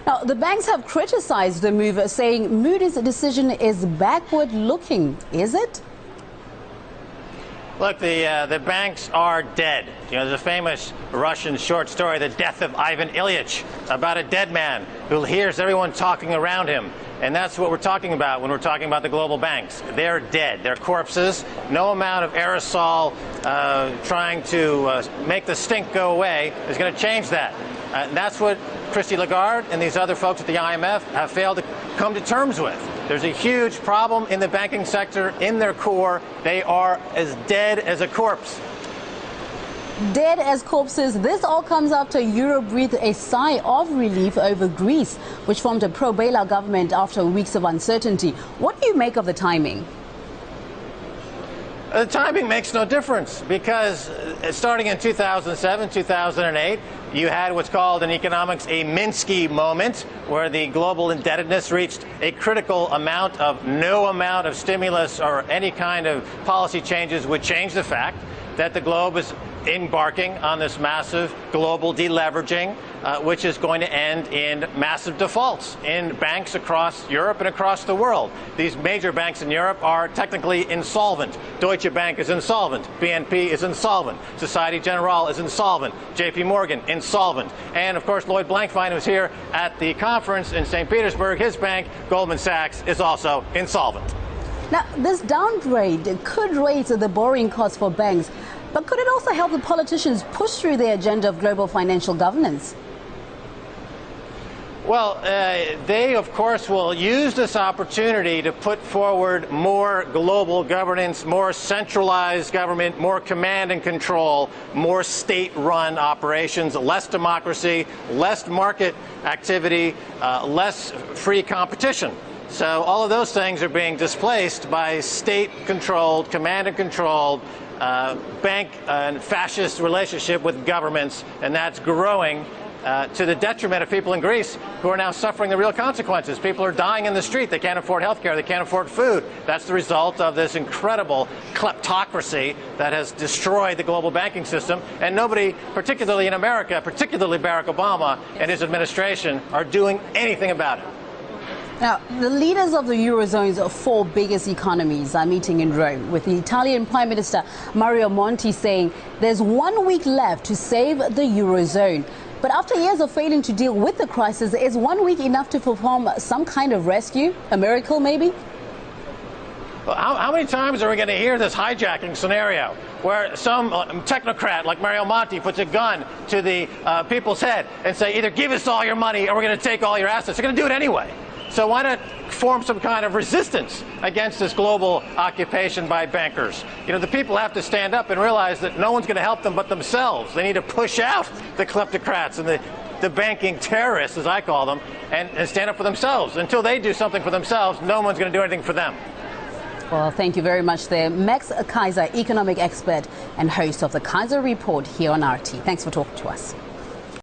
Now, the banks have criticized the move, saying Moody's decision is backward-looking. Is it? Look, the banks are dead. You know, there's a famous Russian short story, The Death of Ivan Ilyich, about a dead man who hears everyone talking around him. And that's what we're talking about when we're talking about the global banks. They're dead. They're corpses. No amount of aerosol trying to make the stink go away is going to change that. And that's what Christine Lagarde and these other folks at the IMF have failed to come to terms with. There's a huge problem in the banking sector. In their core, they are as dead as a corpse. Dead as corpses. This all comes after Europe breathed a sigh of relief over Greece, which formed a pro-bailout government after weeks of uncertainty. What do you make of the timing? The timing makes no difference because starting in 2007, 2008, you had what's called in economics a Minsky moment, where the global indebtedness reached a critical amount of no amount of stimulus or any kind of policy changes would change the fact that the globe is embarking on this massive global deleveraging, which is going to end in massive defaults in banks across Europe and across the world. These major banks in Europe are technically insolvent. Deutsche Bank is insolvent. BNP is insolvent. Societe Generale is insolvent. JP Morgan, insolvent. And, of course, Lloyd Blankfein, who's here at the conference in St. Petersburg, his bank, Goldman Sachs, is also insolvent. Now, this downgrade could raise the borrowing costs for banks, but could it also help the politicians push through their agenda of global financial governance? Well, they, of course, will use this opportunity to put forward more global governance, more centralized government, more command and control, more state-run operations, less democracy, less market activity, less free competition. So all of those things are being displaced by state-controlled, command and controlled bank and fascist relationship with governments, and that's growing to the detriment of people in Greece who are now suffering the real consequences. People are dying in the street. They can't afford health care. They can't afford food. That's the result of this incredible kleptocracy that has destroyed the global banking system. And nobody, particularly in America, particularly Barack Obama and his administration, are doing anything about it. Now, the leaders of the Eurozone's four biggest economies are meeting in Rome, with the Italian Prime Minister Mario Monti saying there's 1 week left to save the Eurozone. But after years of failing to deal with the crisis, is 1 week enough to perform some kind of rescue? A miracle, maybe? Well, how many times are we going to hear this hijacking scenario where some technocrat like Mario Monti puts a gun to the people's head and say, either give us all your money or we're going to take all your assets? They're going to do it anyway. So why not form some kind of resistance against this global occupation by bankers? You know, the people have to stand up and realize that no one's going to help them but themselves. They need to push out the kleptocrats and the banking terrorists, as I call them, and stand up for themselves. Until they do something for themselves, no one's going to do anything for them. Well, thank you very much there. Max Kaiser, economic expert and host of the Kaiser Report here on RT. Thanks for talking to us.